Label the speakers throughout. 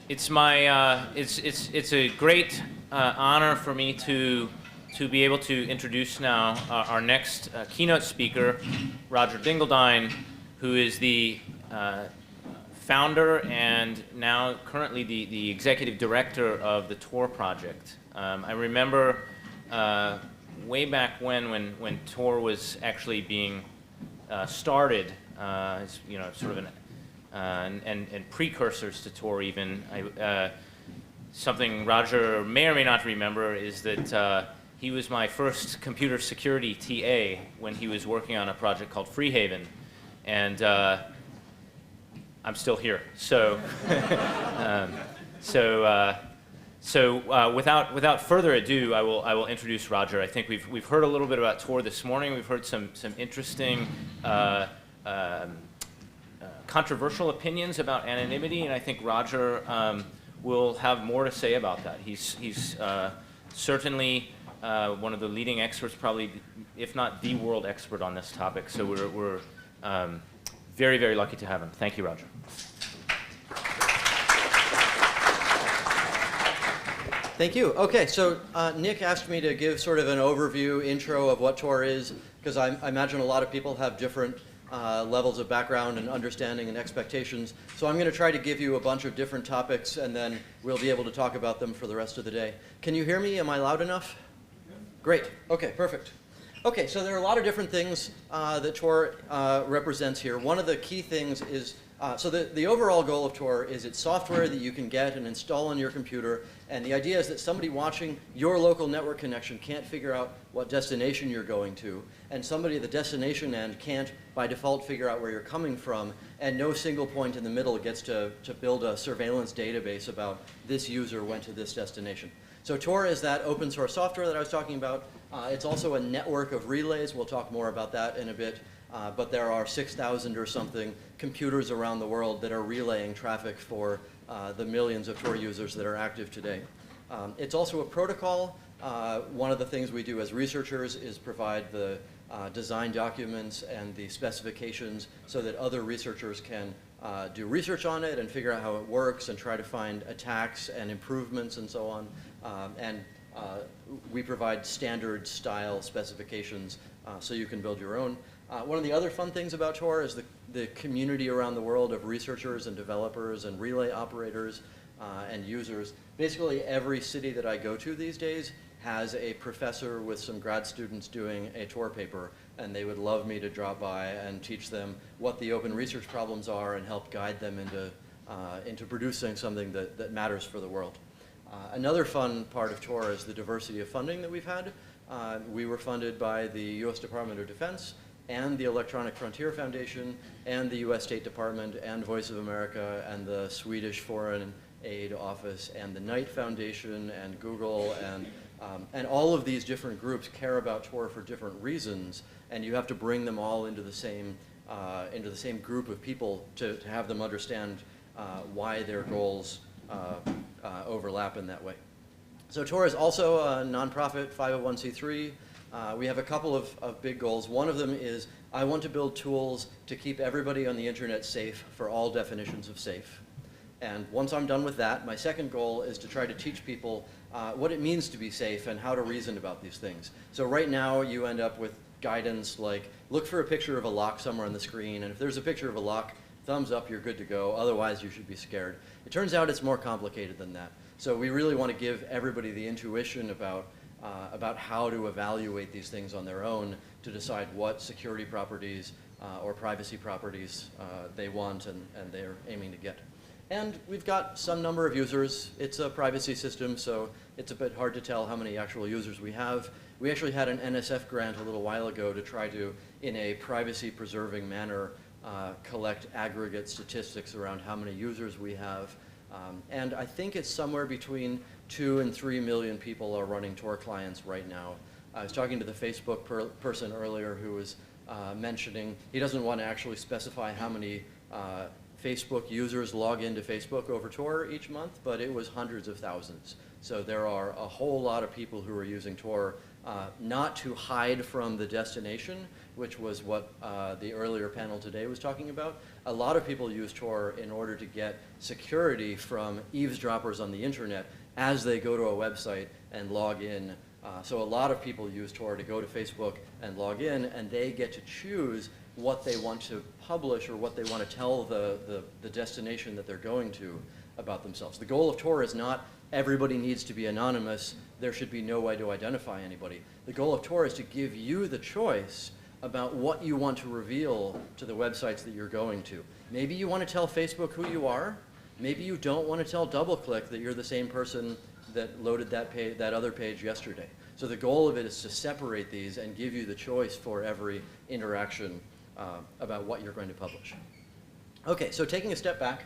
Speaker 1: It's my it's a great honor for me to be able to introduce now our next keynote speaker, Roger Dingledine, who is the founder and now currently the executive director of the Tor Project. I remember way back when Tor was actually being started, you know, sort of an and precursors to Tor even. Something Roger may or may not remember is that he was my first computer security TA when he was working on a project called Freehaven, and I'm still here. So, without further ado, I will introduce Roger. I think we've heard a little bit about Tor this morning. We've heard some interesting controversial opinions about anonymity, and I think Roger will have more to say about that. He's certainly one of the leading experts, probably, if not the world expert on this topic. So we're very, very lucky to have him. Thank you, Roger.
Speaker 2: Thank you. Okay, so Nick asked me to give sort of an overview, intro of what Tor is, because I imagine a lot of people have different levels of background and understanding and expectations. So I'm going to try to give you a bunch of different topics, and then we'll be able to talk about them for the rest of the day. Can you hear me? Am I loud enough? Yeah. Great. Okay, perfect. Okay, so there are a lot of different things that Tor represents here. One of the key things is, so the overall goal of Tor is it's software that you can get and install on your computer, and the idea is that somebody watching your local network connection can't figure out what destination you're going to, and somebody at the destination end can't, by default, figure out where you're coming from, and no single point in the middle gets to build a surveillance database about this user went to this destination. So Tor is that open source software that I was talking about. It's also a network of relays. We'll talk more about that in a bit. But there are 6,000 or something computers around the world that are relaying traffic for the millions of Tor users that are active today. It's also a protocol. One of the things we do as researchers is provide the design documents and the specifications so that other researchers can do research on it and figure out how it works and try to find attacks and improvements and so on. We provide standard style specifications so you can build your own. One of the other fun things about Tor is the community around the world of researchers and developers and relay operators and users. Basically every city that I go to these days has a professor with some grad students doing a Tor paper, and they would love me to drop by and teach them what the open research problems are and help guide them into producing something that matters for the world. Another fun part of Tor is the diversity of funding that we've had. We were funded by the US Department of Defense and the Electronic Frontier Foundation and the US State Department and Voice of America and the Swedish Foreign Aid Office and the Knight Foundation and Google and all of these different groups care about Tor for different reasons, and you have to bring them all into the same group of people to have them understand why their goals overlap in that way. So Tor is also a nonprofit 501c3. We have a couple of big goals. One of them is I want to build tools to keep everybody on the internet safe for all definitions of safe. And once I'm done with that, my second goal is to try to teach people what it means to be safe and how to reason about these things. So right now you end up with guidance like look for a picture of a lock somewhere on the screen, and if there's a picture of a lock, thumbs up, you're good to go. Otherwise, you should be scared. It turns out it's more complicated than that. So we really want to give everybody the intuition about how to evaluate these things on their own to decide what security properties or privacy properties they want and they're aiming to get. And we've got some number of users. It's a privacy system, so it's a bit hard to tell how many actual users we have. We actually had an NSF grant a little while ago to try to, in a privacy-preserving manner, collect aggregate statistics around how many users we have. And I think it's somewhere between 2 and 3 million people are running Tor clients right now. I was talking to the Facebook person earlier who was mentioning he doesn't want to actually specify how many Facebook users log into Facebook over Tor each month, but it was hundreds of thousands. So there are a whole lot of people who are using Tor not to hide from the destination, which was what the earlier panel today was talking about, a lot of people use Tor in order to get security from eavesdroppers on the internet as they go to a website and log in. So a lot of people use Tor to go to Facebook and log in, and they get to choose what they want to publish or what they want to tell the destination that they're going to about themselves. The goal of Tor is not everybody needs to be anonymous, there should be no way to identify anybody. The goal of Tor is to give you the choice about what you want to reveal to the websites that you're going to. Maybe you want to tell Facebook who you are. Maybe you don't want to tell DoubleClick that you're the same person that loaded that other page yesterday. So the goal of it is to separate these and give you the choice for every interaction about what you're going to publish. Okay, so taking a step back,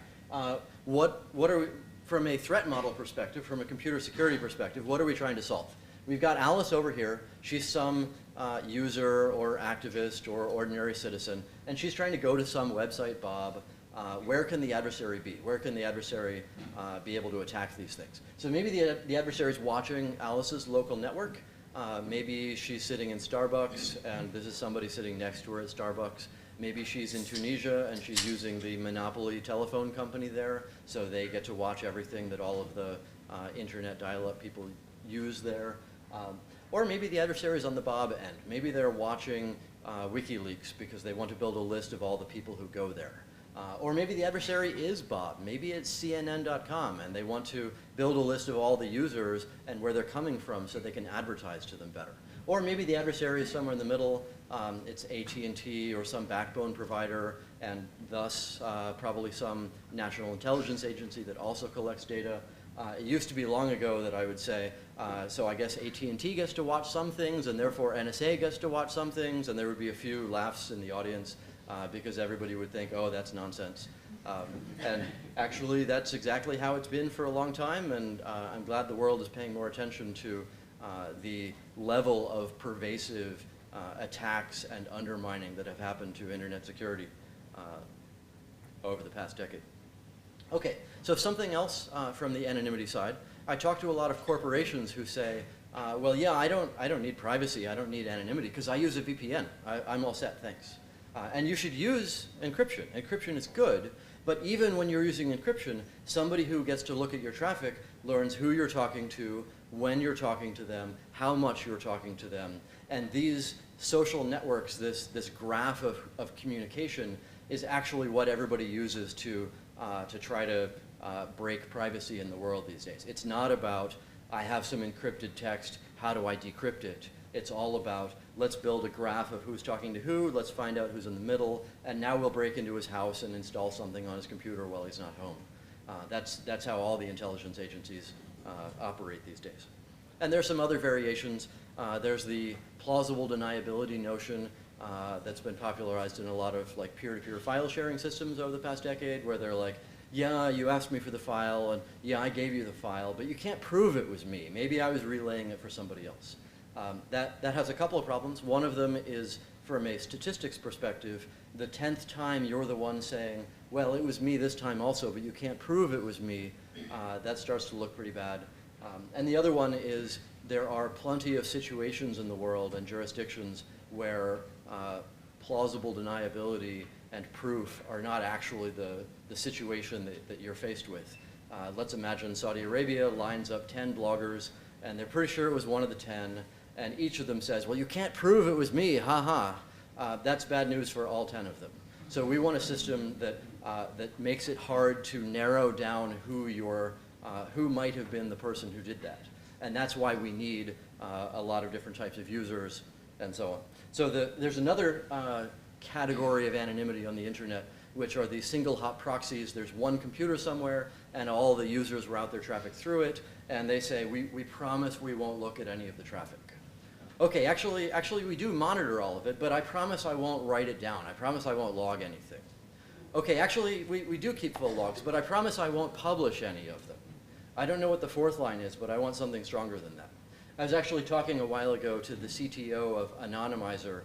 Speaker 2: what are we, from a threat model perspective, from a computer security perspective, what are we trying to solve? We've got Alice over here. She's some user or activist or ordinary citizen, and she's trying to go to some website, Bob. Where can the adversary be? Where can the adversary be able to attack these things? So maybe the adversary is watching Alice's local network. Maybe she's sitting in Starbucks, and this is somebody sitting next to her at Starbucks. Maybe she's in Tunisia, and she's using the monopoly telephone company there, so they get to watch everything that all of the internet dial-up people use there. Or maybe the adversary is on the Bob end. Maybe they're watching WikiLeaks because they want to build a list of all the people who go there. Or maybe the adversary is Bob. Maybe it's CNN.com, and they want to build a list of all the users and where they're coming from so they can advertise to them better. Or maybe the adversary is somewhere in the middle. It's AT&T or some backbone provider, and thus probably some national intelligence agency that also collects data. It used to be long ago that I would say, so I guess AT&T gets to watch some things, and therefore NSA gets to watch some things, and there would be a few laughs in the audience because everybody would think, oh, that's nonsense. And actually, that's exactly how it's been for a long time, and I'm glad the world is paying more attention to the level of pervasive attacks and undermining that have happened to internet security over the past decade. Okay, so something else from the anonymity side. I talk to a lot of corporations who say, well, yeah, I don't need privacy, I don't need anonymity, because I use a VPN. I'm all set, thanks. And you should use encryption. Encryption is good, but even when you're using encryption, somebody who gets to look at your traffic learns who you're talking to, when you're talking to them, how much you're talking to them. And these social networks, this graph of communication, is actually what everybody uses to try to break privacy in the world these days. It's not about, I have some encrypted text, how do I decrypt it? It's all about, let's build a graph of who's talking to who, let's find out who's in the middle, and now we'll break into his house and install something on his computer while he's not home. That's how all the intelligence agencies operate these days. And there's some other variations. There's the plausible deniability notion that's been popularized in a lot of like peer-to-peer file sharing systems over the past decade, where they're like, yeah, you asked me for the file, and yeah, I gave you the file, but you can't prove it was me. Maybe I was relaying it for somebody else. That has a couple of problems. One of them is, from a statistics perspective, the 10th time you're the one saying, well, it was me this time also, but you can't prove it was me, that starts to look pretty bad. And the other one is there are plenty of situations in the world and jurisdictions where plausible deniability and proof are not actually the situation that you're faced with. Let's imagine Saudi Arabia lines up 10 bloggers, and they're pretty sure it was one of the 10, and each of them says, well, you can't prove it was me, ha ha. That's bad news for all 10 of them. So we want a system that makes it hard to narrow down who might have been the person who did that. And that's why we need a lot of different types of users and so on. So there's another category of anonymity on the internet, which are these single hop proxies. There's one computer somewhere, and all the users route their traffic through it, and they say, we promise we won't look at any of the traffic. Okay, actually we do monitor all of it, but I promise I won't write it down. I promise I won't log anything. Okay, actually we do keep full logs, but I promise I won't publish any of them. I don't know what the fourth line is, but I want something stronger than that. I was actually talking a while ago to the CTO of Anonymizer,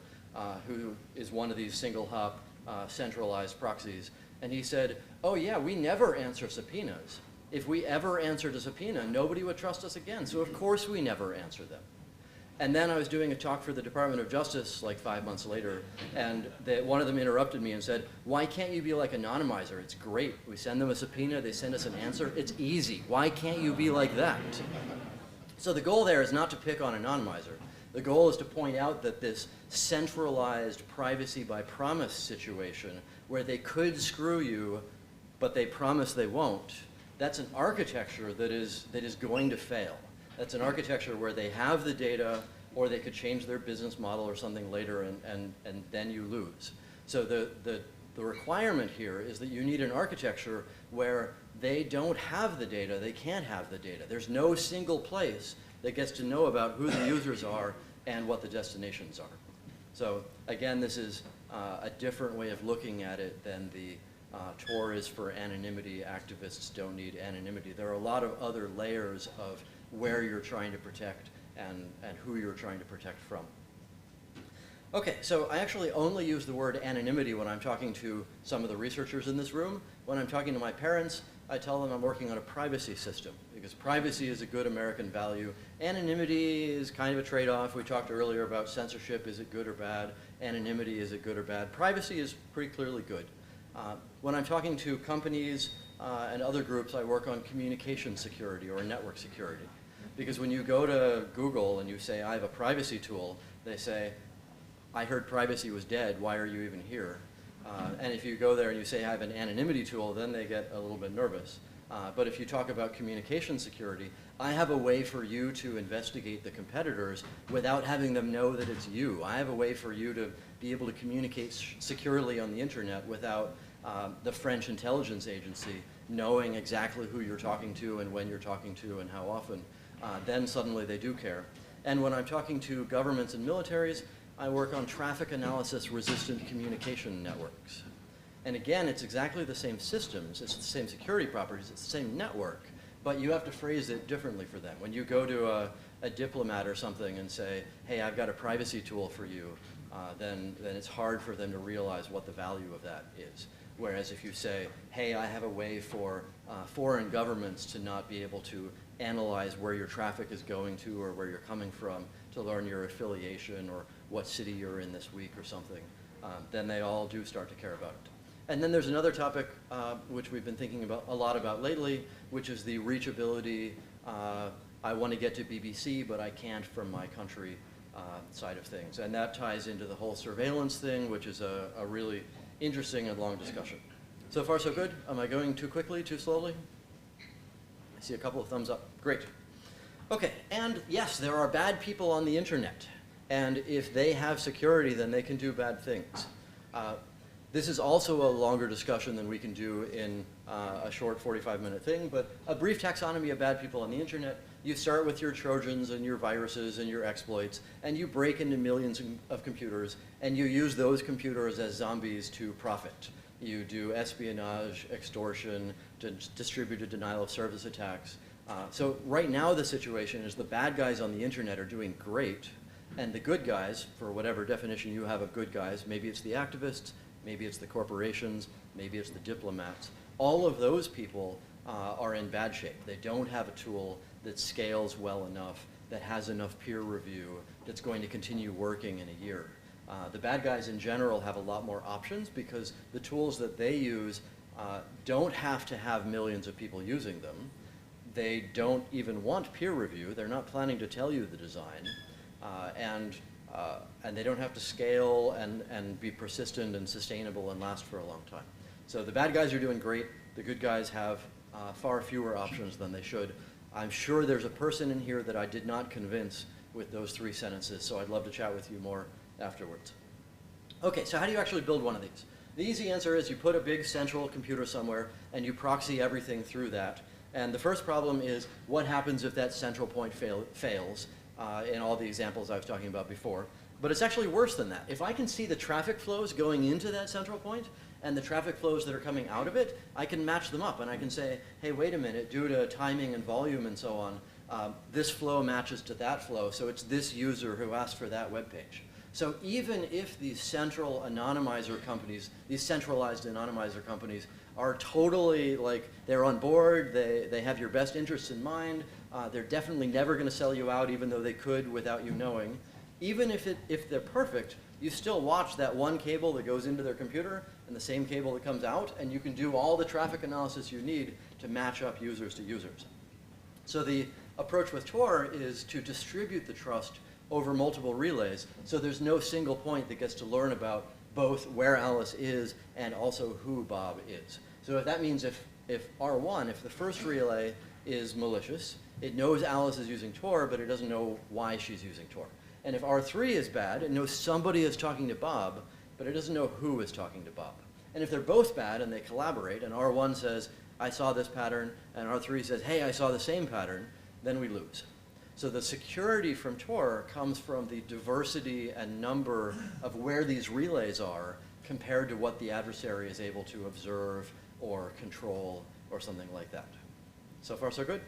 Speaker 2: who is one of these single hop centralized proxies, and he said, oh yeah, we never answer subpoenas. If we ever answered a subpoena, nobody would trust us again, so of course we never answer them. And then I was doing a talk for the Department of Justice like 5 months later, and one of them interrupted me and said, why can't you be like Anonymizer? It's great. We send them a subpoena, they send us an answer. It's easy. Why can't you be like that? So the goal there is not to pick on Anonymizer. The goal is to point out that this centralized privacy by promise situation where they could screw you, but they promise they won't, that's an architecture that is going to fail. That's an architecture where they have the data, or they could change their business model or something later, and then you lose. So the requirement here is that you need an architecture where they don't have the data, they can't have the data. There's no single place that gets to know about who the users are and what the destinations are. So again, this is a different way of looking at it than the Tor is for anonymity, activists don't need anonymity. There are a lot of other layers of where you're trying to protect and who you're trying to protect from. Okay, so I actually only use the word anonymity when I'm talking to some of the researchers in this room. When I'm talking to my parents, I tell them I'm working on a privacy system, because privacy is a good American value. Anonymity is kind of a trade-off. We talked earlier about censorship. Is it good or bad? Anonymity, is it good or bad? Privacy is pretty clearly good. When I'm talking to companies and other groups, I work on communication security or network security. Because when you go to Google and you say, I have a privacy tool, they say, I heard privacy was dead, why are you even here? And if you go there and you say, I have an anonymity tool, then they get a little bit nervous. But if you talk about communication security, I have a way for you to investigate the competitors without having them know that it's you. I have a way for you to be able to communicate securely on the internet without the French intelligence agency knowing exactly who you're talking to and when you're talking to and how often. Then suddenly they do care. And when I'm talking to governments and militaries, I work on traffic analysis resistant communication networks. And again, it's exactly the same systems, it's the same security properties, it's the same network, but you have to phrase it differently for them. When you go to a diplomat or something and say, hey, I've got a privacy tool for you, then it's hard for them to realize what the value of that is. Whereas if you say, hey, I have a way for foreign governments to not be able to analyze where your traffic is going to or where you're coming from to learn your affiliation or what city you're in this week or something, then they all do start to care about it. And then there's another topic which we've been thinking about a lot about lately, which is the reachability. I want to get to BBC, but I can't from my country side of things. And that ties into the whole surveillance thing, which is a really interesting and long discussion. So far, so good. Am I going too quickly, too slowly? I see a couple of thumbs up. Great. Okay, and yes, there are bad people on the internet. And if they have security, then they can do bad things. This is also a longer discussion than we can do in a short 45-minute thing, but a brief taxonomy of bad people on the internet. You start with your Trojans and your viruses and your exploits, and you break into millions of computers, and you use those computers as zombies to profit. You do espionage, extortion, distributed denial of service attacks. So right now the situation is the bad guys on the internet are doing great, and the good guys, for whatever definition you have of good guys, maybe it's the activists, maybe it's the corporations, maybe it's the diplomats, all of those people are in bad shape. They don't have a tool that scales well enough, that has enough peer review, that's going to continue working in a year. The bad guys in general have a lot more options because the tools that they use don't have to have millions of people using them. They don't even want peer review. They're not planning to tell you the design. And they don't have to scale and be persistent and sustainable and last for a long time. So the bad guys are doing great. The good guys have far fewer options than they should. I'm sure there's a person in here that I did not convince with those 3 sentences, so I'd love to chat with you more afterwards. Okay, so how do you actually build one of these? The easy answer is you put a big central computer somewhere and you proxy everything through that. And the first problem is what happens if that central point fails in all the examples I was talking about before. But it's actually worse than that. If I can see the traffic flows going into that central point and the traffic flows that are coming out of it, I can match them up and I can say, hey, wait a minute, due to timing and volume and so on, this flow matches to that flow, so it's this user who asked for that web page. So even if these central anonymizer companies, these centralized anonymizer companies are totally like, they're on board, they have your best interests in mind, They're definitely never going to sell you out, even though they could without you knowing. Even if they're perfect, you still watch that one cable that goes into their computer and the same cable that comes out, and you can do all the traffic analysis you need to match up users to users. So the approach with Tor is to distribute the trust over multiple relays, so there's no single point that gets to learn about both where Alice is and also who Bob is. So if that means if R1, if the first relay is malicious, it knows Alice is using Tor, but it doesn't know why she's using Tor. And if R3 is bad, it knows somebody is talking to Bob, but it doesn't know who is talking to Bob. And if they're both bad and they collaborate, and R1 says, I saw this pattern, and R3 says, hey, I saw the same pattern, then we lose. So the security from Tor comes from the diversity and number of where these relays are compared to what the adversary is able to observe or control or something like that. So far, so good?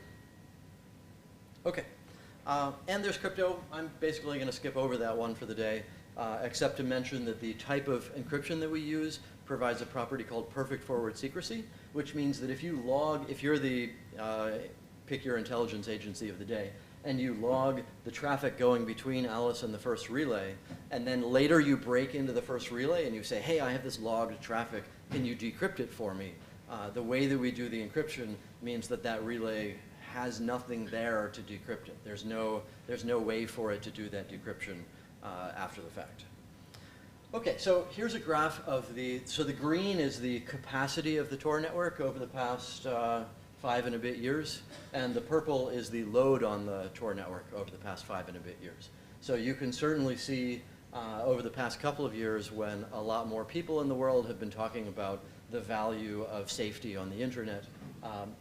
Speaker 2: Okay. And there's crypto. I'm basically going to skip over that one for the day, except to mention that the type of encryption that we use provides a property called perfect forward secrecy, which means that if you log, if you're the, pick your intelligence agency of the day, and you log the traffic going between Alice and the first relay, and then later you break into the first relay and you say, hey, I have this logged traffic, can you decrypt it for me? The way that we do the encryption means that that relay has nothing there to decrypt it. There's no way for it to do that decryption after the fact. Okay, so here's a graph of so the green is the capacity of the Tor network over the past 5 and a bit years, and the purple is the load on the Tor network over the past 5 and a bit years. So you can certainly see over the past couple of years when a lot more people in the world have been talking about the value of safety on the internet.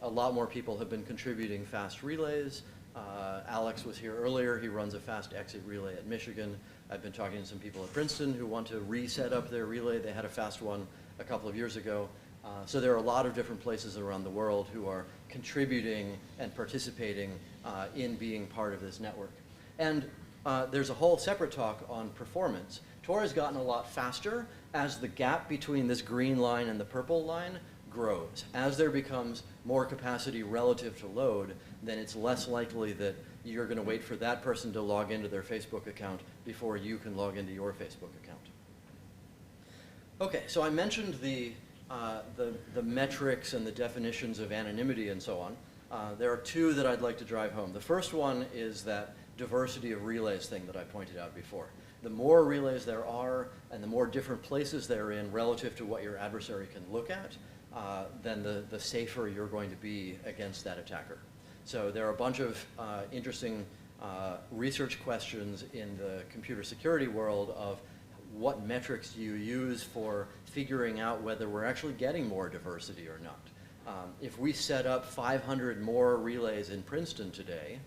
Speaker 2: A lot more people have been contributing fast relays. Alex was here earlier. He runs a fast exit relay at Michigan. I've been talking to some people at Princeton who want to reset up their relay. They had a fast one a couple of years ago. So there are a lot of different places around the world who are contributing and participating in being part of this network. And there's a whole separate talk on performance. Tor has gotten a lot faster as the gap between this green line and the purple line grows. As there becomes more capacity relative to load, then it's less likely that you're going to wait for that person to log into their Facebook account before you can log into your Facebook account. Okay, so I mentioned the metrics and the definitions of anonymity and so on. There are two that I'd like to drive home. The first one is that diversity of relays thing that I pointed out before. The more relays there are and the more different places they're in relative to what your adversary can look at, then the safer you're going to be against that attacker. So there are a bunch of interesting research questions in the computer security world of what metrics do you use for figuring out whether we're actually getting more diversity or not. If we set up 500 more relays in Princeton today,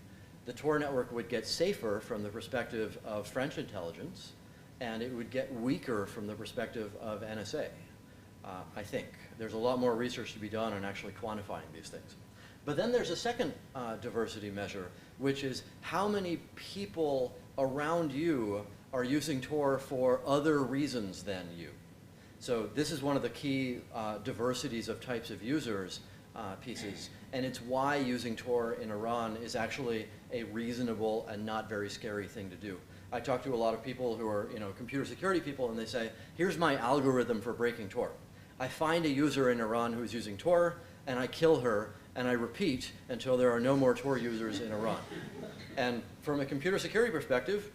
Speaker 2: the Tor network would get safer from the perspective of French intelligence, and it would get weaker from the perspective of NSA, I think. There's a lot more research to be done on actually quantifying these things. But then there's a second diversity measure, which is how many people around you are using Tor for other reasons than you. So this is one of the key diversities of types of users pieces, and it's why using Tor in Iran is actually a reasonable and not very scary thing to do. I talk to a lot of people who are computer security people, and they say, here's my algorithm for breaking Tor. I find a user in Iran who's using Tor, and I kill her, and I repeat until there are no more Tor users in Iran. And from a computer security perspective,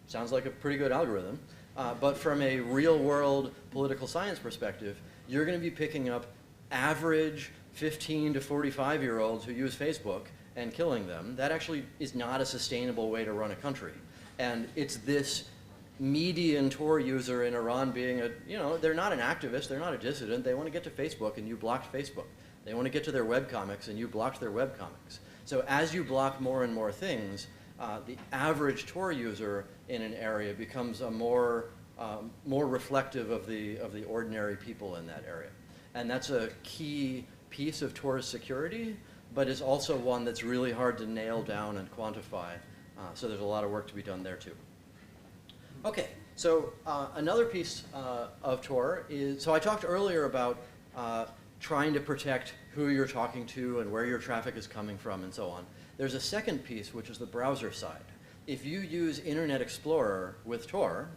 Speaker 2: sounds like a pretty good algorithm. But from a real-world political science perspective, you're going to be picking up average 15 to 45-year-olds who use Facebook and killing them. That actually is not a sustainable way to run a country. And it's this median Tor user in Iran being they're not an activist, they're not a dissident, they want to get to Facebook and you blocked Facebook. They want to get to their webcomics and you blocked their webcomics. So as you block more and more things, the average Tor user in an area becomes a more reflective of the ordinary people in that area. And that's a key piece of Tor's security, but is also one that's really hard to nail down and quantify. So there's a lot of work to be done there too. Okay, so another piece of Tor is, so I talked earlier about trying to protect who you're talking to and where your traffic is coming from and so on. There's a second piece, which is the browser side. If you use Internet Explorer with Tor,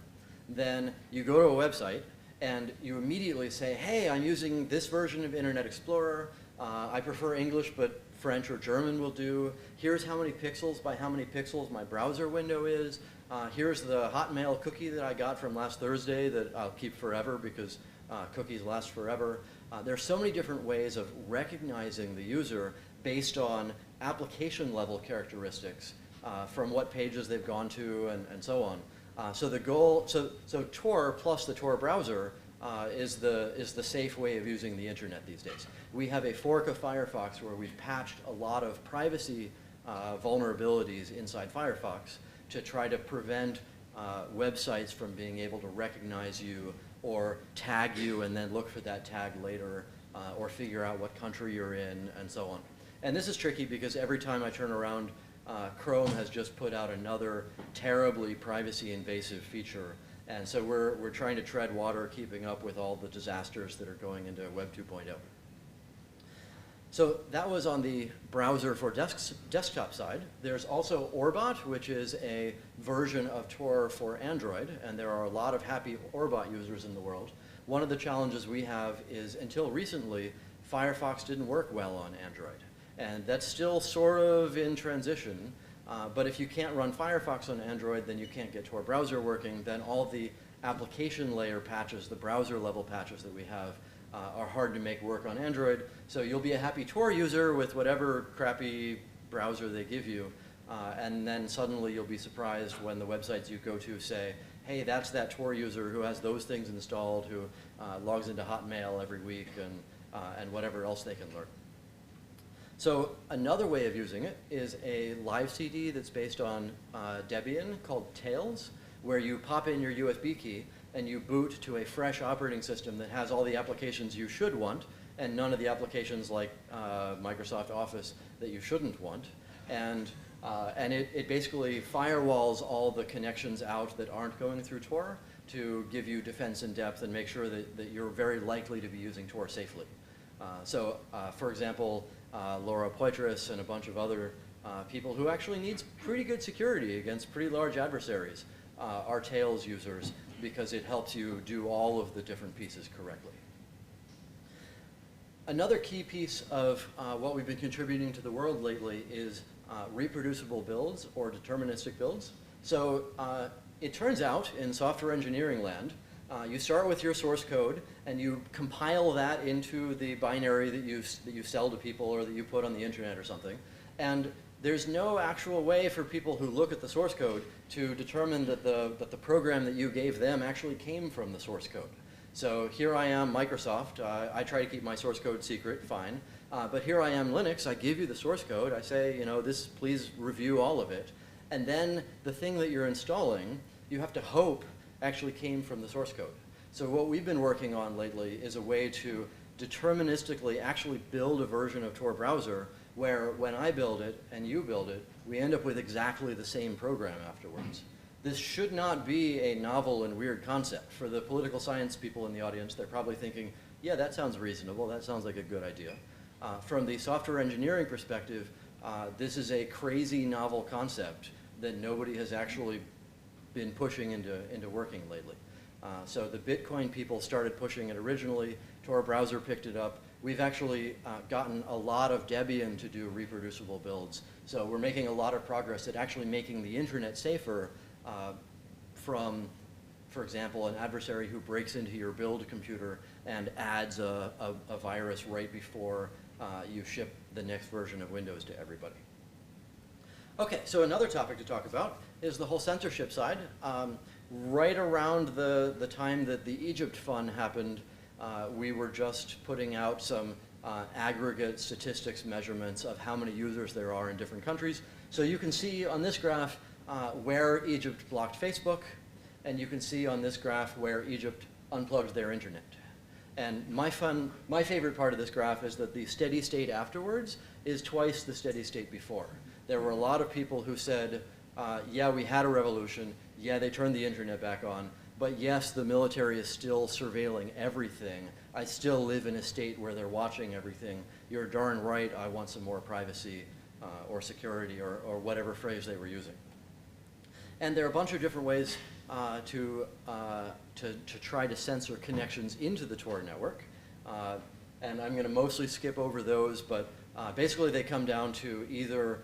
Speaker 2: then you go to a website and you immediately say, hey, I'm using this version of Internet Explorer. I prefer English, but French or German will do. Here's how many pixels by how many pixels my browser window is. Here's the Hotmail cookie that I got from last Thursday that I'll keep forever because cookies last forever. There's so many different ways of recognizing the user based on application level characteristics from what pages they've gone to and so on. So the goal, so Tor plus the Tor browser is the safe way of using the internet these days. We have a fork of Firefox where we've patched a lot of privacy vulnerabilities inside Firefox to try to prevent websites from being able to recognize you or tag you and then look for that tag later or figure out what country you're in and so on. And this is tricky because every time I turn around, Chrome has just put out another terribly privacy invasive feature. And so we're trying to tread water, keeping up with all the disasters that are going into Web 2.0. So that was on the browser for desktop side. There's also Orbot, which is a version of Tor for Android, and there are a lot of happy Orbot users in the world. One of the challenges we have is, until recently, Firefox didn't work well on Android. And that's still sort of in transition, but if you can't run Firefox on Android, then you can't get Tor browser working, then all the application layer patches, the browser level patches that we have, are hard to make work on Android. So you'll be a happy Tor user with whatever crappy browser they give you, and then suddenly you'll be surprised when the websites you go to say, hey, that's that Tor user who has those things installed, who logs into Hotmail every week, and whatever else they can learn. So another way of using it is a live CD that's based on Debian called Tails, where you pop in your USB key and you boot to a fresh operating system that has all the applications you should want and none of the applications like Microsoft Office that you shouldn't want. And it basically firewalls all the connections out that aren't going through Tor to give you defense in depth and make sure that you're very likely to be using Tor safely. For example, Laura Poitras and a bunch of other people who actually needs pretty good security against pretty large adversaries are Tails users because it helps you do all of the different pieces correctly. Another key piece of what we've been contributing to the world lately is reproducible builds or deterministic builds. So it turns out in software engineering land, you start with your source code and you compile that into the binary that you sell to people or that you put on the internet or something. And there's no actual way for people who look at the source code to determine that the program that you gave them actually came from the source code. So here I am, Microsoft. I try to keep my source code secret, fine. But here I am, Linux. I give you the source code. I say, please review all of it. And then the thing that you're installing, you have to hope actually came from the source code. So what we've been working on lately is a way to deterministically actually build a version of Tor browser where when I build it and you build it, we end up with exactly the same program afterwards. This should not be a novel and weird concept. For the political science people in the audience, they're probably thinking, yeah, that sounds reasonable, that sounds like a good idea. From the software engineering perspective, this is a crazy novel concept that nobody has actually been pushing into working lately. So the Bitcoin people started pushing it originally, Tor browser picked it up. We've actually gotten a lot of Debian to do reproducible builds. So we're making a lot of progress at actually making the internet safer from, for example, an adversary who breaks into your build computer and adds a virus right before you ship the next version of Windows to everybody. Okay, so another topic to talk about is the whole censorship side. Right around the time that the Egypt fun happened, we were just putting out some aggregate statistics measurements of how many users there are in different countries. So you can see on this graph where Egypt blocked Facebook, and you can see on this graph where Egypt unplugged their internet. And my favorite part of this graph is that the steady state afterwards is twice the steady state before. There were a lot of people who said, yeah, we had a revolution, yeah, they turned the internet back on, but yes, the military is still surveilling everything. I still live in a state where they're watching everything. you're darn right, I want some more privacy or security or whatever phrase they were using. And there are a bunch of different ways to try to censor connections into the Tor network. And I'm going to mostly skip over those, but basically they come down to either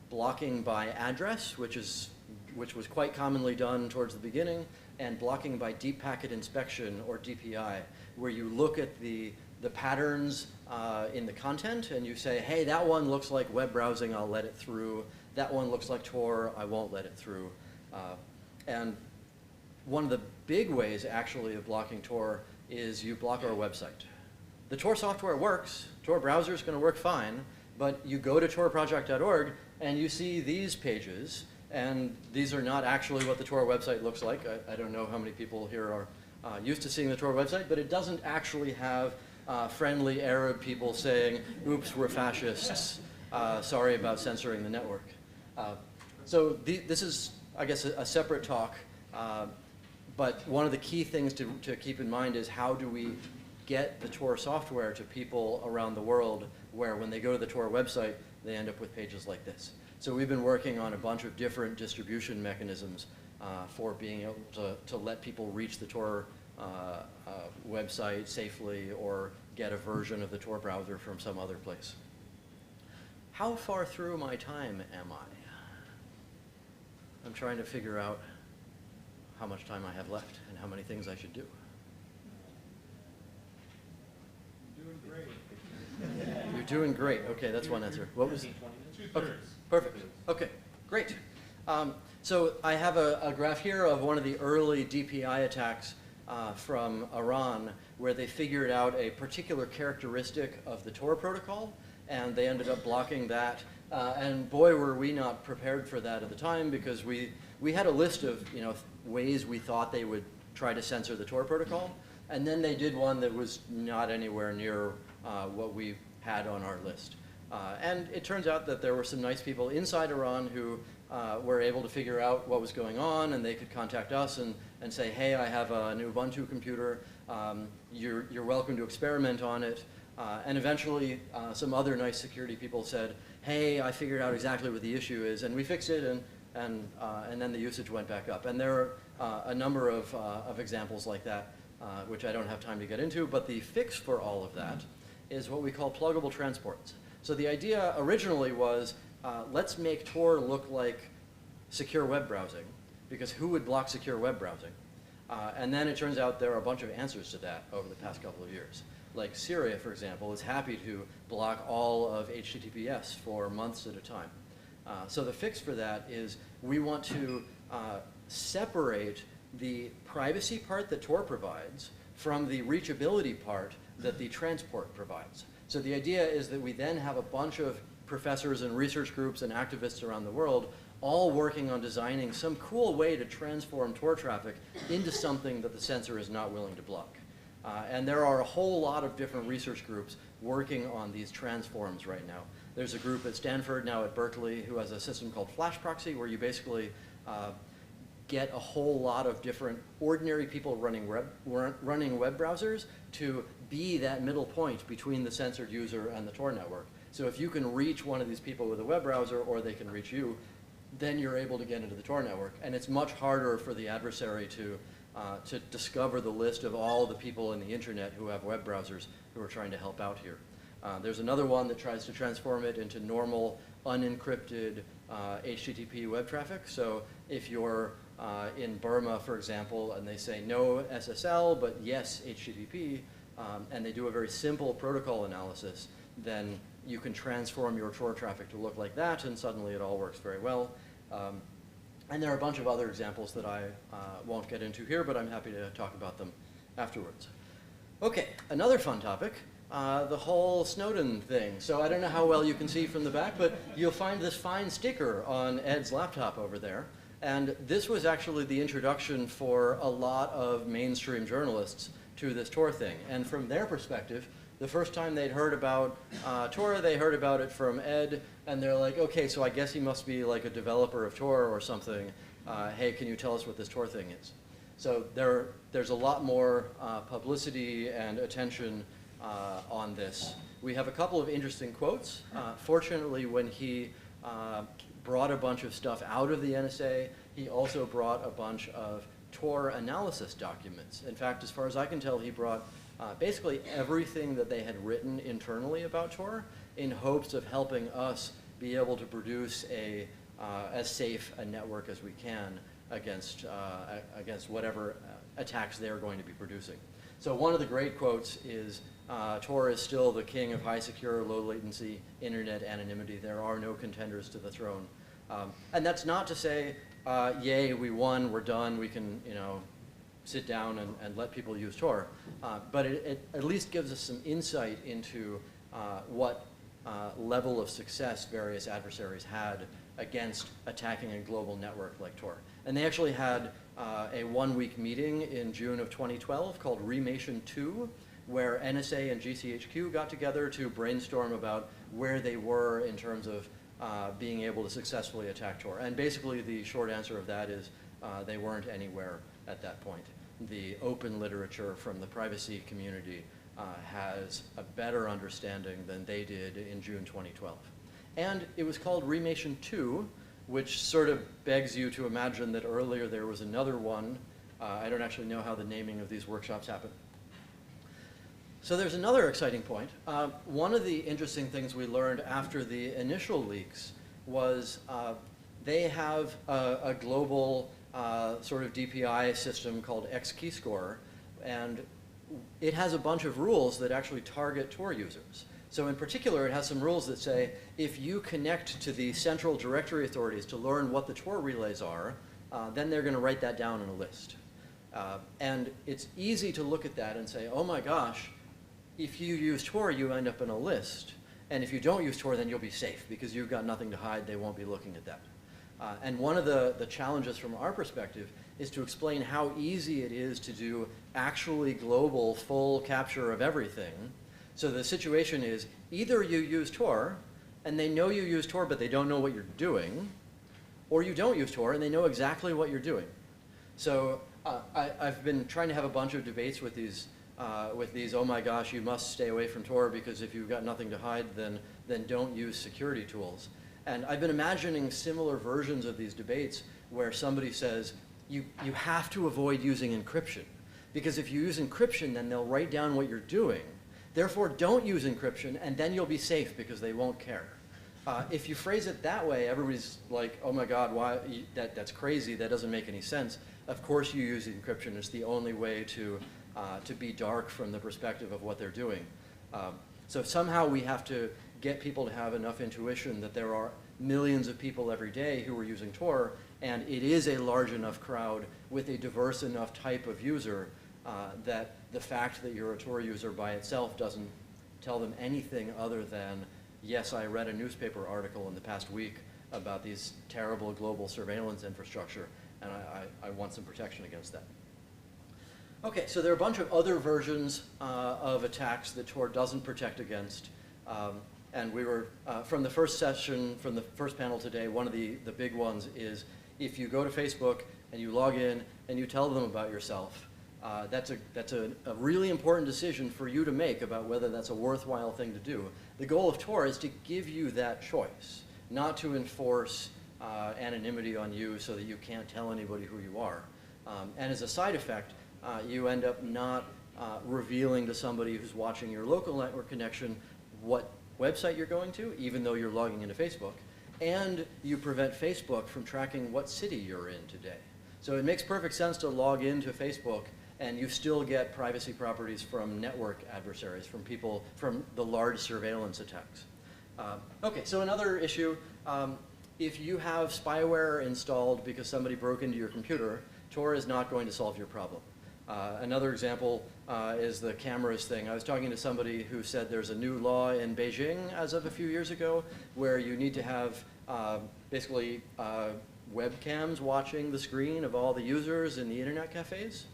Speaker 2: blocking by address, which was quite commonly done towards the beginning, and blocking by deep packet inspection, or DPI, where you look at the patterns in the content and you say, hey, that one looks like web browsing, I'll let it through. That one looks like Tor, I won't let it through. And one of the big ways, actually, of blocking Tor is you block our website. The Tor software works, Tor browser is going to work fine, but you go to torproject.org and you see these pages, and these are not actually what the Tor website looks like. I don't know how many people here are used to seeing the Tor website, but it doesn't actually have friendly Arab people saying, oops, we're fascists, sorry about censoring the network. So this is, I guess, a separate talk, but one of the key things to keep in mind is how do we get the Tor software to people around the world where when they go to the Tor website, they end up with pages like this. So we've been working on a bunch of different distribution mechanisms for being able to let people reach the Tor website safely or get a version of the Tor browser from some other place. How far through my time am I? I'm trying to figure out how much time I have left and how many things I should do.
Speaker 3: You're doing great.
Speaker 2: You're doing great. Okay, that's one answer. What was?
Speaker 3: 2/3.
Speaker 2: Okay, perfect. Okay, great. So I have a graph here of one of the early DPI attacks from Iran, where they figured out a particular characteristic of the Tor protocol, and they ended up blocking that. And boy, were we not prepared for that at the time, because we had a list of ways we thought they would try to censor the Tor protocol, and then they did one that was not anywhere near what we had on our list. And it turns out that there were some nice people inside Iran who were able to figure out what was going on, and they could contact us and say, hey, I have a new Ubuntu computer, you're welcome to experiment on it. And eventually some other nice security people said, hey, I figured out exactly what the issue is, and we fixed it, and then the usage went back up. And there are a number of examples like that, which I don't have time to get into, but the fix for all of that is what we call pluggable transports. So the idea originally was, let's make Tor look like secure web browsing, because who would block secure web browsing? And then it turns out there are a bunch of answers to that over the past couple of years. Like Syria, for example, is happy to block all of HTTPS for months at a time. So the fix for that is we want to separate the privacy part that Tor provides from the reachability part that the transport provides. So the idea is that we then have a bunch of professors and research groups and activists around the world all working on designing some cool way to transform Tor traffic into something that the censor is not willing to block. And there are a whole lot of different research groups working on these transforms right now. There's a group at Stanford, now at Berkeley, who has a system called Flash Proxy, where you basically get a whole lot of different ordinary people running web browsers to be that middle point between the censored user and the Tor network. So if you can reach one of these people with a web browser, or they can reach you, then you're able to get into the Tor network. And it's much harder for the adversary to discover the list of all the people in the internet who have web browsers who are trying to help out here. There's another one that tries to transform it into normal, unencrypted HTTP web traffic. So if you're in Burma, for example, and they say no SSL, but yes HTTP, and they do a very simple protocol analysis, then you can transform your Tor traffic to look like that, and suddenly it all works very well. And there are a bunch of other examples that I won't get into here, but I'm happy to talk about them afterwards. Okay, another fun topic, the whole Snowden thing. So I don't know how well you can see from the back, but you'll find this fine sticker on Ed's laptop over there. And this was actually the introduction for a lot of mainstream journalists to this Tor thing. And from their perspective, the first time they'd heard about Tor, they heard about it from Ed, and they're like, okay, so I guess he must be like a developer of Tor or something. Hey, can you tell us what this Tor thing is? So there's a lot more publicity and attention on this we have a couple of interesting quotes. Fortunately, when he brought a bunch of stuff out of the NSA, he also brought a bunch of Tor analysis documents. In fact, as far as I can tell, he brought basically everything that they had written internally about Tor in hopes of helping us be able to produce as safe a network as we can against whatever attacks they're going to be producing. So one of the great quotes is, Tor is still the king of high secure, low latency internet anonymity. There are no contenders to the throne. And that's not to say, yay, we won, we're done, we can sit down and let people use Tor. But it at least gives us some insight into what level of success various adversaries had against attacking a global network like Tor. And they actually had a one-week meeting in June of 2012 called Remation 2, where NSA and GCHQ got together to brainstorm about where they were in terms of being able to successfully attack Tor. And basically the short answer of that is they weren't anywhere at that point. The open literature from the privacy community has a better understanding than they did in June 2012. And it was called Remation 2, which sort of begs you to imagine that earlier there was another one. I don't actually know how the naming of these workshops happened. So there's another exciting point. One of the interesting things we learned after the initial leaks was they have a global sort of DPI system called xKeyscore, and it has a bunch of rules that actually target Tor users. So in particular, it has some rules that say, if you connect to the central directory authorities to learn what the Tor relays are, then they're going to write that down in a list. And it's easy to look at that and say, oh my gosh, if you use Tor, you end up in a list. And if you don't use Tor, then you'll be safe because you've got nothing to hide. They won't be looking at that. And one of the challenges from our perspective is to explain how easy it is to do actually global full capture of everything. So the situation is either you use Tor and they know you use Tor but they don't know what you're doing, or you don't use Tor and they know exactly what you're doing. So I've been trying to have a bunch of debates with these, oh my gosh, you must stay away from Tor because if you've got nothing to hide, then don't use security tools. And I've been imagining similar versions of these debates where somebody says, you have to avoid using encryption because if you use encryption, then they'll write down what you're doing. Therefore, don't use encryption, and then you'll be safe because they won't care. If you phrase it that way, everybody's like, oh my God, why? That's crazy. That doesn't make any sense. Of course you use encryption. It's the only way to be dark from the perspective of what they're doing. So somehow we have to get people to have enough intuition that there are millions of people every day who are using Tor, and it is a large enough crowd with a diverse enough type of user that the fact that you're a Tor user by itself doesn't tell them anything other than, yes, I read a newspaper article in the past week about these terrible global surveillance infrastructure, and I want some protection against that. Okay, so there are a bunch of other versions of attacks that Tor doesn't protect against. And we were, from the first session, from the first panel today, one of the big ones is if you go to Facebook and you log in and you tell them about yourself, that's a really important decision for you to make about whether that's a worthwhile thing to do. The goal of Tor is to give you that choice, not to enforce anonymity on you so that you can't tell anybody who you are. And as a side effect, you end up not revealing to somebody who's watching your local network connection what website you're going to, even though you're logging into Facebook, and you prevent Facebook from tracking what city you're in today. So it makes perfect sense to log into Facebook and you still get privacy properties from network adversaries, from people, from the large surveillance attacks. Okay, so another issue, if you have spyware installed because somebody broke into your computer, Tor is not going to solve your problem. Another example is the cameras thing. I was talking to somebody who said there's a new law in Beijing as of a few years ago where you need to have basically webcams watching the screen of all the users in the internet cafes.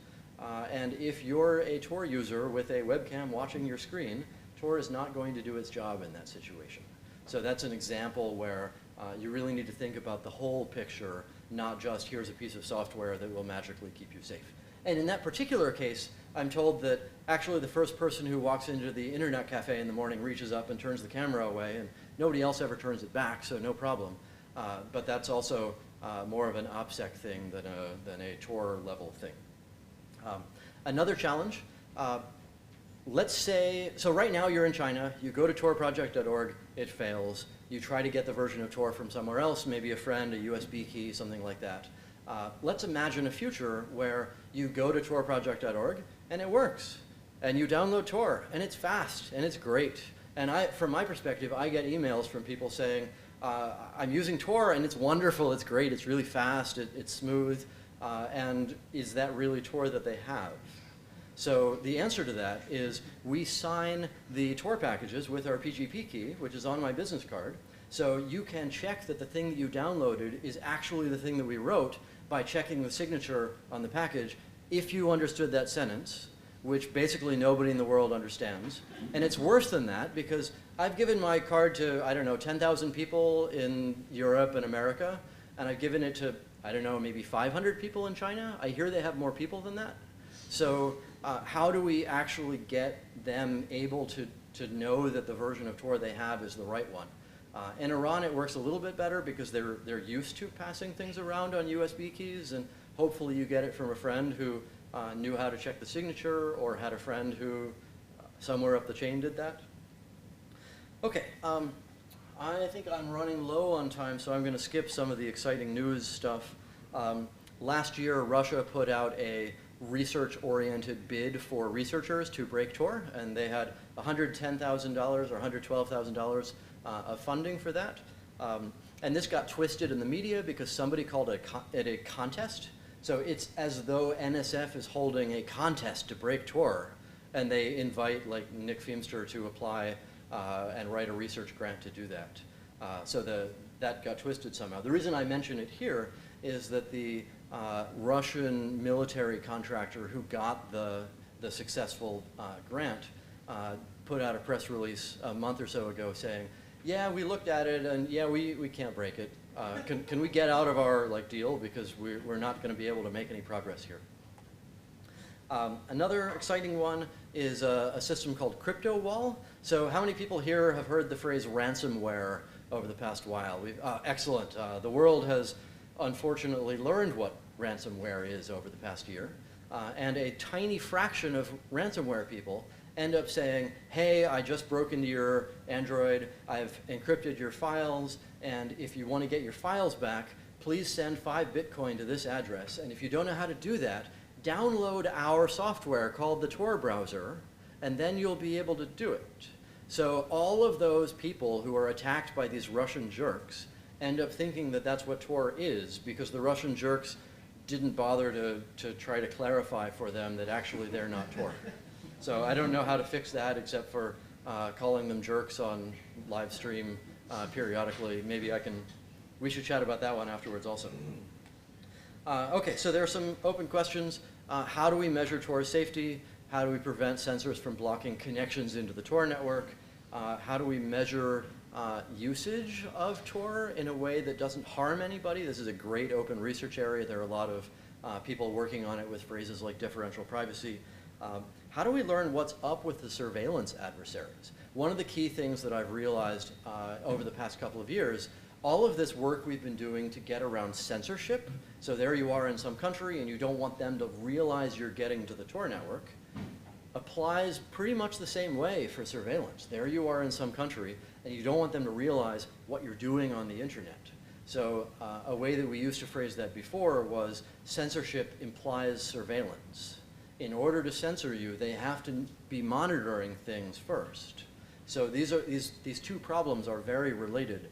Speaker 2: And if you're a Tor user with a webcam watching your screen, Tor is not going to do its job in that situation. So that's an example where you really need to think about the whole picture, not just here's a piece of software that will magically keep you safe. And in that particular case, I'm told that actually the first person who walks into the internet cafe in the morning reaches up and turns the camera away, and nobody else ever turns it back, so no problem. But that's also more of an OPSEC thing than a Tor level thing. Another challenge, let's say, so right now you're in China, you go to torproject.org, it fails. You try to get the version of Tor from somewhere else, maybe a friend, a USB key, something like that. Let's imagine a future where you go to torproject.org and it works. And you download Tor and it's fast and it's great. And from my perspective, I get emails from people saying, I'm using Tor and it's wonderful, it's great, it's really fast, it's smooth. And is that really Tor that they have? So the answer to that is we sign the Tor packages with our PGP key, which is on my business card. So you can check that the thing that you downloaded is actually the thing that we wrote by checking the signature on the package if you understood that sentence, which basically nobody in the world understands. And it's worse than that because I've given my card to, I don't know, 10,000 people in Europe and America, and I've given it to, I don't know, maybe 500 people in China. I hear they have more people than that. So how do we actually get them able to know that the version of Tor they have is the right one? In Iran, it works a little bit better because they're used to passing things around on USB keys, and hopefully you get it from a friend who knew how to check the signature or had a friend who somewhere up the chain did that. Okay, I think I'm running low on time, so I'm going to skip some of the exciting news stuff. Last year, Russia put out a research-oriented bid for researchers to break Tor, and they had $110,000 or $112,000 of funding for that. And this got twisted in the media because somebody called it a contest. So it's as though NSF is holding a contest to break Tor, and they invite like Nick Feimster to apply and write a research grant to do that. So that got twisted somehow. The reason I mention it here is that the Russian military contractor who got the successful grant put out a press release a month or so ago saying, yeah, we looked at it and yeah, we can't break it. Can we get out of our deal because we're not going to be able to make any progress here. Another exciting one is a system called Cryptowall. So how many people here have heard the phrase ransomware over the past while? Excellent. The world has unfortunately learned what ransomware is over the past year. And a tiny fraction of ransomware people end up saying, hey, I just broke into your Android, I've encrypted your files, and if you want to get your files back, please send 5 Bitcoin to this address. And if you don't know how to do that, download our software called the Tor browser, and then you'll be able to do it. So all of those people who are attacked by these Russian jerks end up thinking that that's what Tor is because the Russian jerks didn't bother to try to clarify for them that actually they're not Tor. So I don't know how to fix that except for calling them jerks on live stream periodically. Maybe we should chat about that one afterwards also. Okay, so there are some open questions. How do we measure Tor safety? How do we prevent censors from blocking connections into the Tor network? How do we measure usage of Tor in a way that doesn't harm anybody? This is a great open research area. There are a lot of people working on it with phrases like differential privacy. How do we learn what's up with the surveillance adversaries? One of the key things that I've realized over the past couple of years, all of this work we've been doing to get around censorship, so there you are in some country and you don't want them to realize you're getting to the Tor network, applies pretty much the same way for surveillance. There you are in some country and you don't want them to realize what you're doing on the internet. So a way that we used to phrase that before was censorship implies surveillance. In order to censor you, they have to be monitoring things first. So these two problems are very related.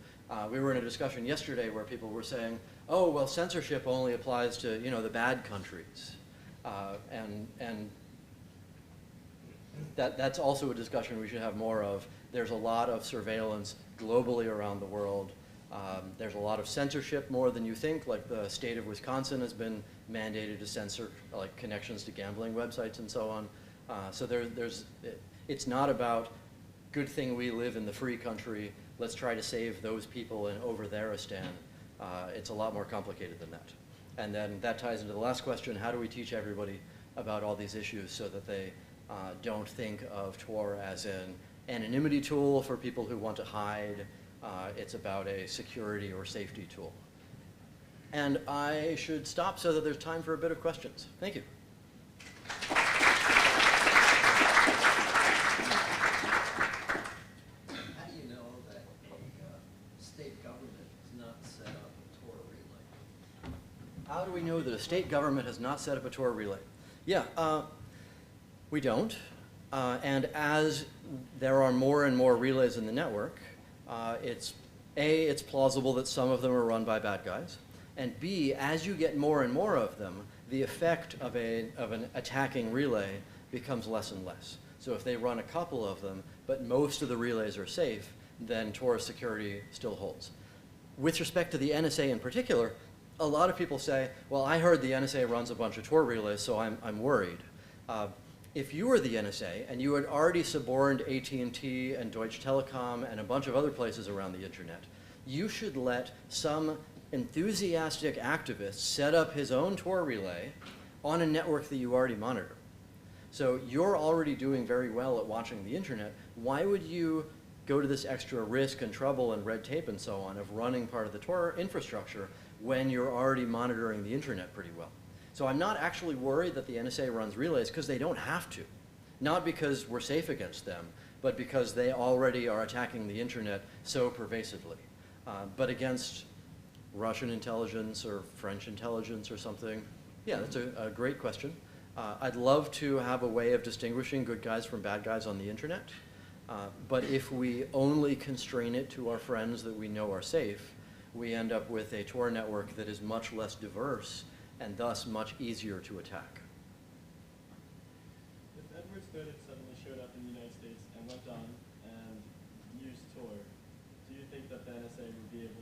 Speaker 2: We were in a discussion yesterday where people were saying, oh, well, censorship only applies to the bad countries. And that's also a discussion we should have more of. There's a lot of surveillance globally around the world. There's a lot of censorship, more than you think. Like the state of Wisconsin has been mandated to censor connections to gambling websites and so on. So it's not about good thing we live in the free country, let's try to save those people in over Theristan. It's a lot more complicated than that. And then that ties into the last question, how do we teach everybody about all these issues so that they don't think of Tor as an anonymity tool for people who want to hide. It's about a security or safety tool. And I should stop so that there's time for a bit of questions. Thank you.
Speaker 3: How do you know that a state government has not set up a Tor relay?
Speaker 2: How do we know that a state government has not set up a Tor relay? Yeah, we don't. And as there are more and more relays in the network, it's plausible that some of them are run by bad guys. And B, as you get more and more of them, the effect of an attacking relay becomes less and less. So if they run a couple of them, but most of the relays are safe, then Tor security still holds. With respect to the NSA in particular, a lot of people say, well, I heard the NSA runs a bunch of Tor relays, so I'm worried. If you were the NSA and you had already suborned AT&T and Deutsche Telekom and a bunch of other places around the internet, you should let some enthusiastic activist set up his own Tor relay on a network that you already monitor. So you're already doing very well at watching the internet. Why would you go to this extra risk and trouble and red tape and so on of running part of the Tor infrastructure when you're already monitoring the internet pretty well? So I'm not actually worried that the NSA runs relays because they don't have to. Not because we're safe against them, but because they already are attacking the internet so pervasively. But against Russian intelligence or French intelligence or something, yeah, that's a great question. I'd love to have a way of distinguishing good guys from bad guys on the internet. But if we only constrain it to our friends that we know are safe, we end up with a Tor network that is much less diverse and thus much easier to attack.
Speaker 4: If Edward Snowden suddenly showed up in the United States and went on and used Tor, do you think that the NSA would be able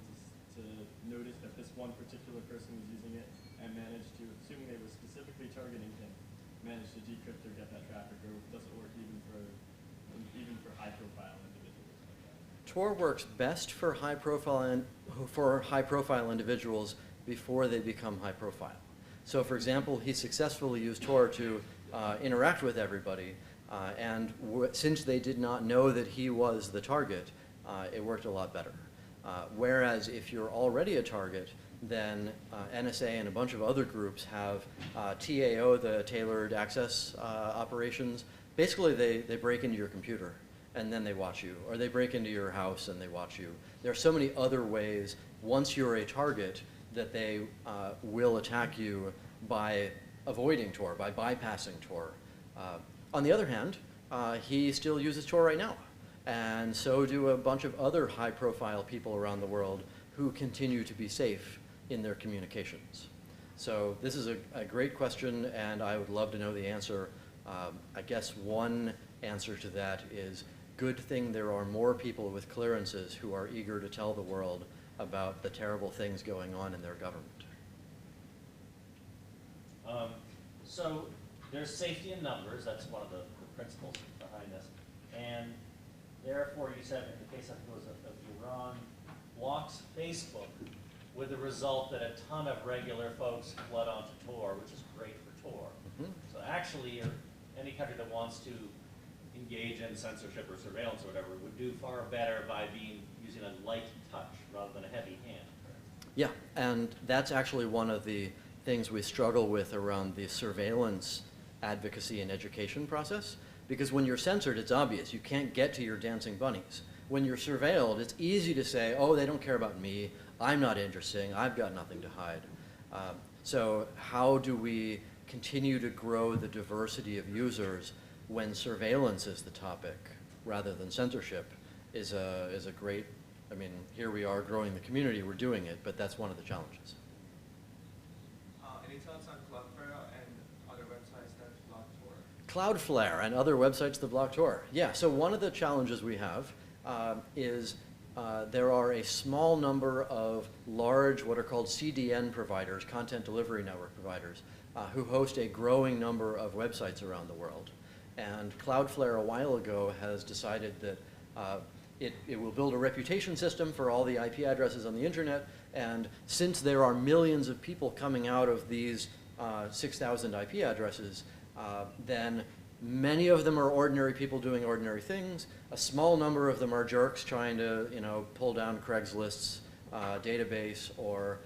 Speaker 4: to notice that this one particular person was using it and manage to, assuming they were specifically targeting him, manage to decrypt or get that traffic, or does it work even for high-profile individuals like that?
Speaker 2: Tor works best for high-profile individuals before they become high-profile. So, for example, he successfully used Tor to interact with everybody, and since they did not know that he was the target, it worked a lot better. Whereas if you're already a target, then NSA and a bunch of other groups have TAO, the tailored access operations. Basically, they break into your computer and then they watch you, or they break into your house and they watch you. There are so many other ways, once you're a target, that they will attack you by avoiding Tor, by bypassing Tor. On the other hand, he still uses Tor right now. And so do a bunch of other high-profile people around the world who continue to be safe in their communications. So this is a great question, and I would love to know the answer. I guess one answer to that is, good thing there are more people with clearances who are eager to tell the world about the terrible things going on in their government.
Speaker 5: So there's safety in numbers. That's one of the principles behind this. And therefore, you said in the case I think it was of Iran, blocks Facebook with the result that a ton of regular folks flood onto Tor, which is great for Tor.
Speaker 2: Mm-hmm.
Speaker 5: So actually, any country that wants to engage in censorship or surveillance or whatever would do far better by using a light touch rather than a heavy hand.
Speaker 2: Yeah, and that's actually one of the things we struggle with around the surveillance advocacy and education process. Because when you're censored, it's obvious. You can't get to your dancing bunnies. When you're surveilled, it's easy to say, oh, they don't care about me. I'm not interesting. I've got nothing to hide. So how do we continue to grow the diversity of users when surveillance is the topic rather than censorship is a great, I mean, here we are growing the community, we're doing it, but that's one of the challenges.
Speaker 6: Any thoughts on Cloudflare and other websites that block Tor?
Speaker 2: Cloudflare and other websites that block Tor. Yeah, so one of the challenges we have is there are a small number of large, what are called CDN providers, content delivery network providers, who host a growing number of websites around the world. And Cloudflare a while ago has decided that it will build a reputation system for all the IP addresses on the internet, and since there are millions of people coming out of these 6,000 IP addresses, then many of them are ordinary people doing ordinary things. A small number of them are jerks trying to, pull down Craigslist's database or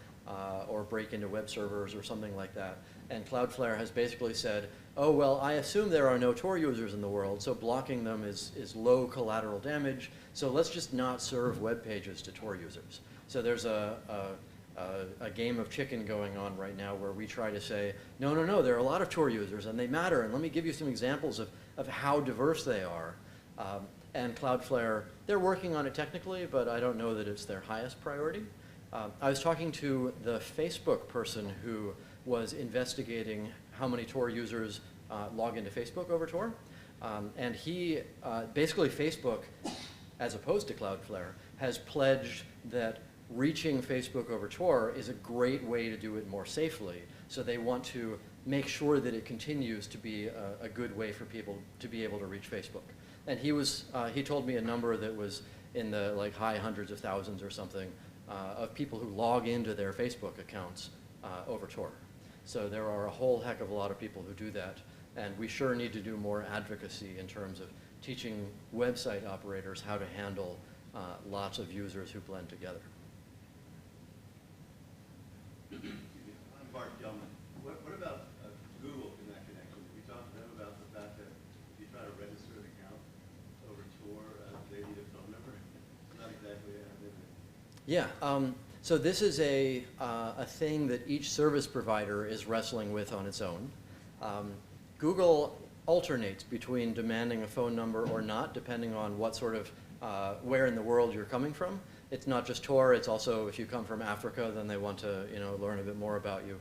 Speaker 2: break into web servers or something like that. And Cloudflare has basically said, oh, well, I assume there are no Tor users in the world, so blocking them is low collateral damage, so let's just not serve web pages to Tor users. So there's a game of chicken going on right now where we try to say, no, there are a lot of Tor users and they matter, and let me give you some examples of how diverse they are. And Cloudflare, they're working on it technically, but I don't know that it's their highest priority. I was talking to the Facebook person who was investigating how many Tor users log into Facebook over Tor. And he, basically Facebook, as opposed to Cloudflare, has pledged that reaching Facebook over Tor is a great way to do it more safely. So they want to make sure that it continues to be a good way for people to be able to reach Facebook. And he told me a number that was in the high hundreds of thousands or something of people who log into their Facebook accounts over Tor. So there are a whole heck of a lot of people who do that. And we sure need to do more advocacy in terms of teaching website operators how to handle lots of users who blend together.
Speaker 7: I'm Bart Gelman. What about Google in that connection? Have you talked to them about the fact that if you try to register an account over Tor, they need a phone number? Not exactly anonymity.
Speaker 2: Yeah, so this is a thing that each service provider is wrestling with on its own. Google alternates between demanding a phone number or not, depending on what sort of, where in the world you're coming from. It's not just Tor, it's also if you come from Africa, then they want to learn a bit more about you.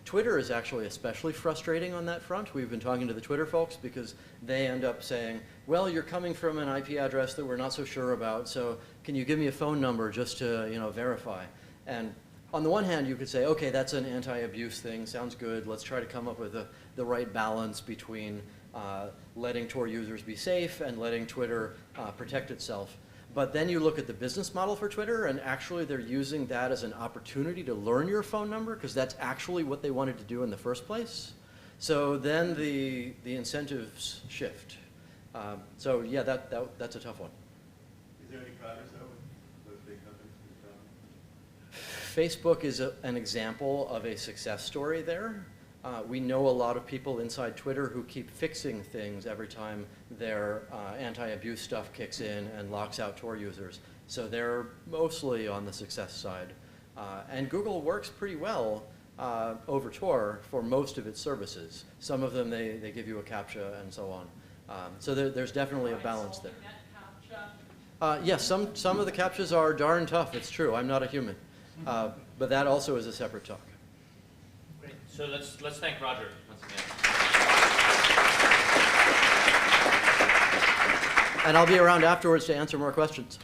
Speaker 2: Twitter is actually especially frustrating on that front. We've been talking to the Twitter folks because they end up saying, well, you're coming from an IP address that we're not so sure about, so can you give me a phone number just to verify? And on the one hand, you could say, okay, that's an anti-abuse thing, sounds good, let's try to come up with the right balance between letting Tor users be safe and letting Twitter protect itself. But then you look at the business model for Twitter, and actually they're using that as an opportunity to learn your phone number, because that's actually what they wanted to do in the first place. So then the incentives shift. So yeah, that's a tough one.
Speaker 7: Is there any progress though with those big companies?
Speaker 2: Facebook is an example of a success story there. We know a lot of people inside Twitter who keep fixing things every time their anti-abuse stuff kicks in and locks out Tor users. So they're mostly on the success side. And Google works pretty well over Tor for most of its services. Some of them, they give you a CAPTCHA and so on. So there's definitely a balance there. Yes, some of the CAPTCHAs are darn tough, it's true. I'm not a human. But that also is a separate talk.
Speaker 1: Great. So let's thank Roger once again.
Speaker 2: And I'll be around afterwards to answer more questions.